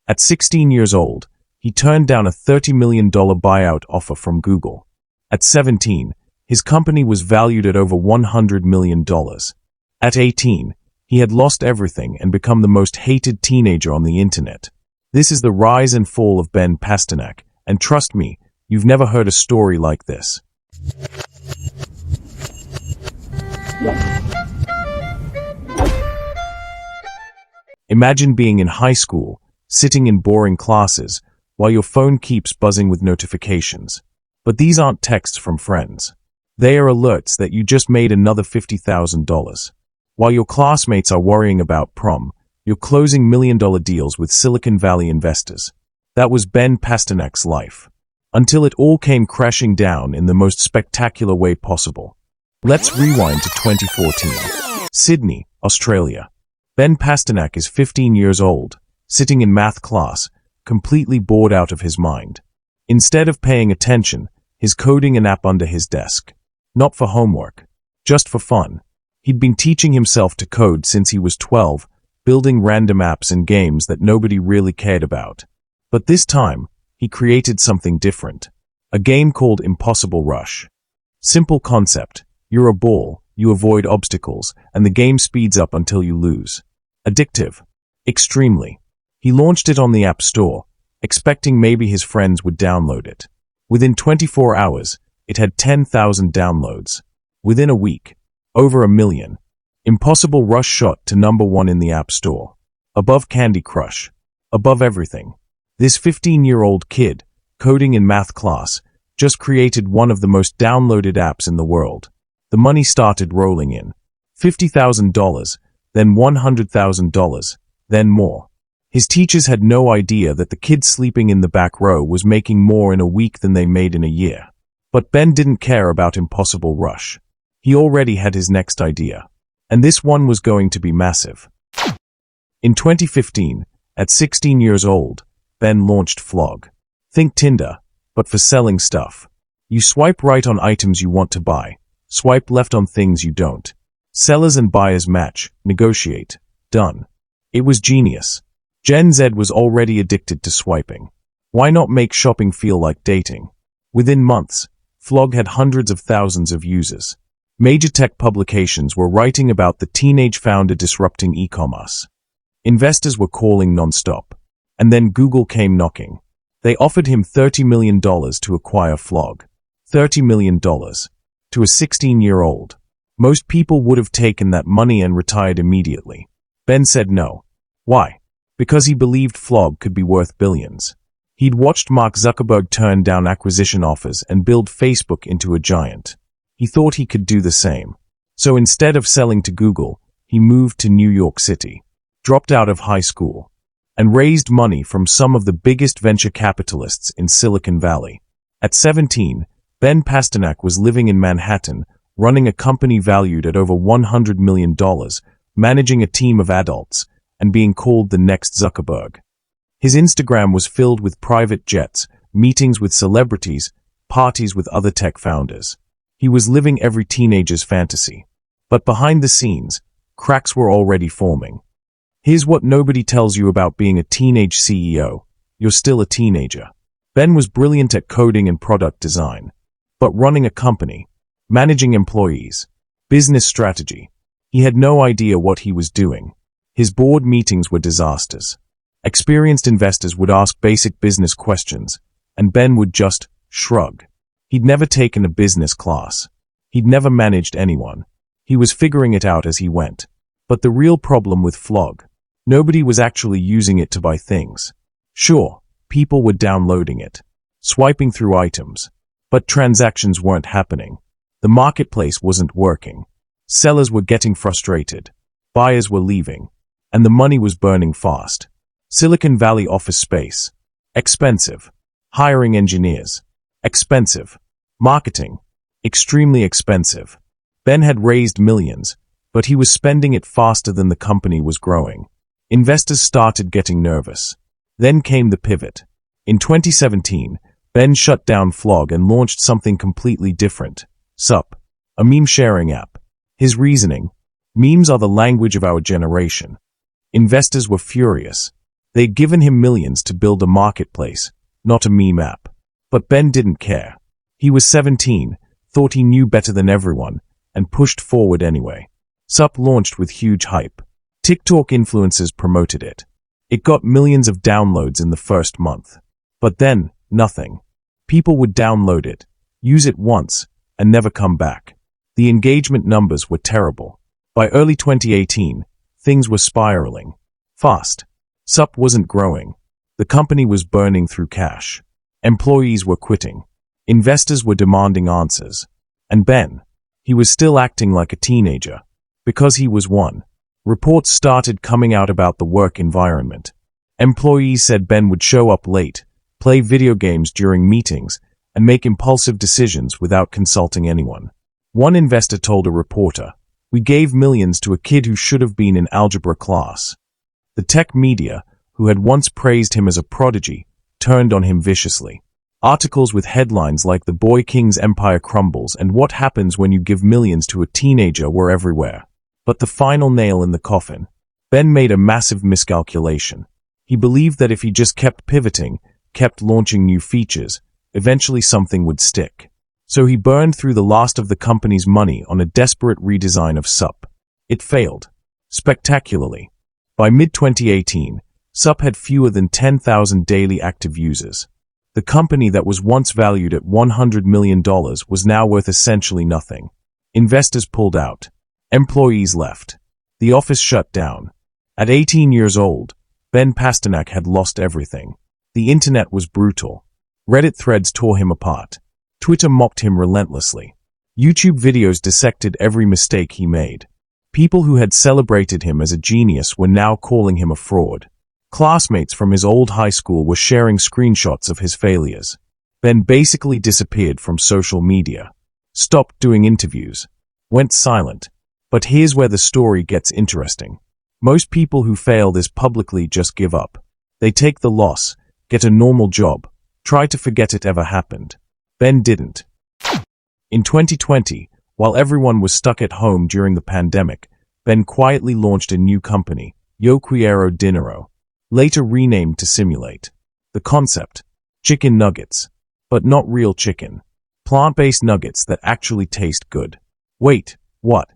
At 16 years old, he turned down a $30 million buyout offer from Google. At 17, his company was valued at over $100 million. At 18, he had lost everything and become the most hated teenager on the internet. This is the rise and fall of Ben Pasternak, and trust me, you've never heard a story like this. Imagine being in high school, sitting in boring classes, while your phone keeps buzzing with notifications. But these aren't texts from friends. They are alerts that you just made another $50,000. While your classmates are worrying about prom, you're closing million-dollar deals with Silicon Valley investors. That was Ben Pasternak's life. Until it all came crashing down in the most spectacular way possible. Let's rewind to 2014. Sydney, Australia. Ben Pasternak is 15 years old, sitting in math class, completely bored out of his mind. Instead of paying attention, he's coding an app under his desk. Not for homework, just for fun. He'd been teaching himself to code since he was 12, building random apps and games that nobody really cared about. But this time, he created something different. A game called Impossible Rush. Simple concept. You're a ball, you avoid obstacles, and the game speeds up until you lose. Addictive. Extremely. He launched it on the App Store, expecting maybe his friends would download it. Within 24 hours, it had 10,000 downloads. Within a week, over 1 million. Impossible Rush shot to #1 in the App Store. Above Candy Crush. Above everything. This 15-year-old kid, coding in math class, just created one of the most downloaded apps in the world. The money started rolling in. $50,000, then $100,000, then more. His teachers had no idea that the kid sleeping in the back row was making more in a week than they made in a year. But Ben didn't care about Impossible Rush. He already had his next idea. And this one was going to be massive. In 2015, at 16 years old, Ben launched Flog. Think Tinder, but for selling stuff. You swipe right on items you want to buy. Swipe left on things you don't. Sellers and buyers match, negotiate. Done. It was genius. Gen Z was already addicted to swiping. Why not make shopping feel like dating? Within months, Flog had hundreds of thousands of users. Major tech publications were writing about the teenage founder disrupting e-commerce. Investors were calling non-stop. And then Google came knocking. They offered him $30 million to acquire Flog. $30 million. To a 16-year-old. Most people would have taken that money and retired immediately. Ben said no. Why? Because he believed Flog could be worth billions. He'd watched Mark Zuckerberg turn down acquisition offers and build Facebook into a giant. He thought he could do the same. So instead of selling to Google, he moved to New York City, dropped out of high school, and raised money from some of the biggest venture capitalists in Silicon Valley. At 17, Ben Pasternak was living in Manhattan, running a company valued at over $100 million, managing a team of adults, and being called the next Zuckerberg. His Instagram was filled with private jets, meetings with celebrities, parties with other tech founders. He was living every teenager's fantasy. But behind the scenes, cracks were already forming. Here's what nobody tells you about being a teenage CEO. You're still a teenager. Ben was brilliant at coding and product design. But running a company, managing employees, business strategy, he had no idea what he was doing. His board meetings were disasters. Experienced investors would ask basic business questions, and Ben would just shrug. He'd never taken a business class. He'd never managed anyone. He was figuring it out as he went. But the real problem with Flog, nobody was actually using it to buy things. Sure, people were downloading it, swiping through items, but transactions weren't happening. The marketplace wasn't working. Sellers were getting frustrated. Buyers were leaving. And the money was burning fast. Silicon Valley office space. Expensive. Hiring engineers. Expensive. Marketing. Extremely expensive. Ben had raised millions, but he was spending it faster than the company was growing. Investors started getting nervous. Then came the pivot. In 2017, Ben shut down Flog and launched something completely different. Sup, a meme sharing app. His reasoning: memes are the language of our generation. Investors were furious. They'd given him millions to build a marketplace, not a meme app. But Ben didn't care. He was 17, thought he knew better than everyone, and pushed forward anyway. Sup launched with huge hype. TikTok influencers promoted it. It got millions of downloads in the first month. But then, nothing. People would download it, use it once, and never come back. The engagement numbers were terrible. By early 2018, things were spiraling fast. Sup wasn't growing. The company was burning through cash. Employees were quitting. Investors were demanding answers. And Ben, he was still acting like a teenager. Because he was one. Reports started coming out about the work environment. Employees said Ben would show up late, play video games during meetings, and make impulsive decisions without consulting anyone. One investor told a reporter, "We gave millions to a kid who should have been in algebra class." The tech media, who had once praised him as a prodigy, turned on him viciously. Articles with headlines like "The Boy King's Empire Crumbles" and "What Happens When You Give Millions to a Teenager" were everywhere. But the final nail in the coffin. Ben made a massive miscalculation. He believed that if he just kept pivoting, kept launching new features, eventually something would stick. So he burned through the last of the company's money on a desperate redesign of Sup. It failed. Spectacularly. By mid-2018, Sup had fewer than 10,000 daily active users. The company that was once valued at $100 million was now worth essentially nothing. Investors pulled out. Employees left. The office shut down. At 18 years old, Ben Pasternak had lost everything. The internet was brutal. Reddit threads tore him apart. Twitter mocked him relentlessly. YouTube videos dissected every mistake he made. People who had celebrated him as a genius were now calling him a fraud. Classmates from his old high school were sharing screenshots of his failures. Ben basically disappeared from social media. Stopped doing interviews. Went silent. But here's where the story gets interesting. Most people who fail this publicly just give up. They take the loss, get a normal job, try to forget it ever happened. Ben didn't. In 2020, while everyone was stuck at home during the pandemic, Ben quietly launched a new company, Yo Quiero Dinero, later renamed to Simulate. The concept: chicken nuggets. But not real chicken. Plant-based nuggets that actually taste good. Wait, what?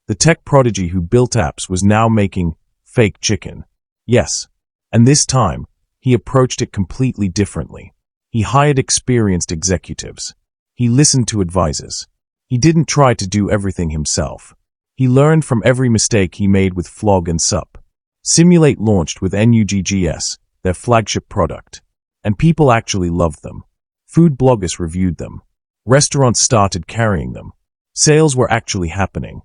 The tech prodigy who built apps was now making fake chicken. Yes. And this time, he approached it completely differently. He hired experienced executives. He listened to advisors. He didn't try to do everything himself. He learned from every mistake he made with Flog and Sup. Simulate launched with Nuggs, their flagship product. And people actually loved them. Food bloggers reviewed them. Restaurants started carrying them. Sales were actually happening.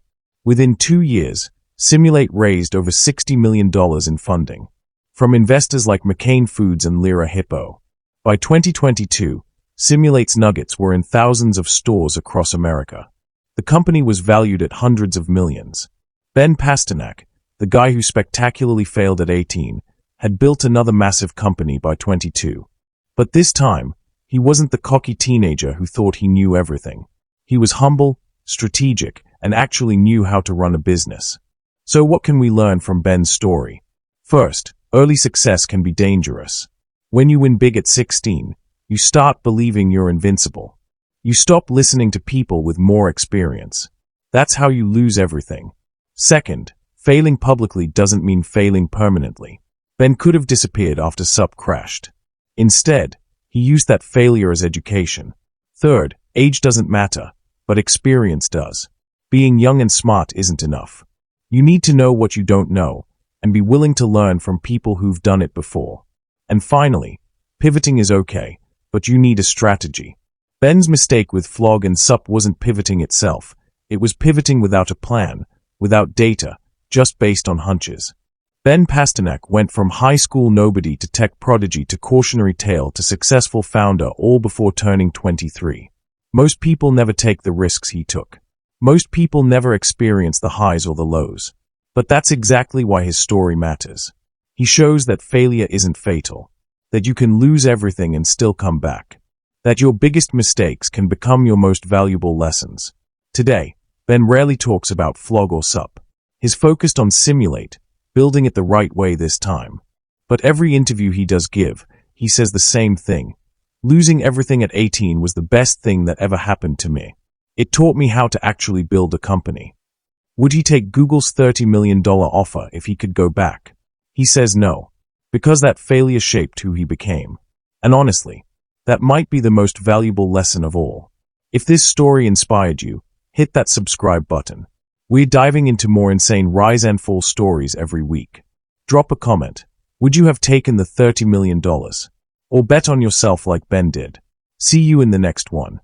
Within 2 years, Simulate raised over $60 million in funding. From investors like McCain Foods and Lyra Hippo. By 2022, Simulate's nuggets were in thousands of stores across America. The company was valued at hundreds of millions. Ben Pasternak, the guy who spectacularly failed at 18, had built another massive company by 22. But this time, he wasn't the cocky teenager who thought he knew everything. He was humble, strategic, and actually knew how to run a business. So what can we learn from Ben's story? First, early success can be dangerous. When you win big at 16, you start believing you're invincible. You stop listening to people with more experience. That's how you lose everything. Second, failing publicly doesn't mean failing permanently. Ben could have disappeared after Sup crashed. Instead, he used that failure as education. Third, age doesn't matter, but experience does. Being young and smart isn't enough. You need to know what you don't know, and be willing to learn from people who've done it before. And finally, pivoting is okay, but you need a strategy. Ben's mistake with Flog and Sup wasn't pivoting itself. It was pivoting without a plan, without data, just based on hunches. Ben Pasternak went from high school nobody to tech prodigy to cautionary tale to successful founder all before turning 23. Most people never take the risks he took. Most people never experience the highs or the lows. But that's exactly why his story matters. He shows that failure isn't fatal, that you can lose everything and still come back, that your biggest mistakes can become your most valuable lessons. Today, Ben rarely talks about Flog or Sup. He's focused on Simulate, building it the right way this time. But every interview he does give, he says the same thing. Losing everything at 18 was the best thing that ever happened to me. It taught me how to actually build a company. Would he take Google's $30 million offer if he could go back? He says no, because that failure shaped who he became. And honestly, that might be the most valuable lesson of all. If this story inspired you, hit that subscribe button. We're diving into more insane rise and fall stories every week. Drop a comment. Would you have taken the $30 million? Or bet on yourself like Ben did? See you in the next one.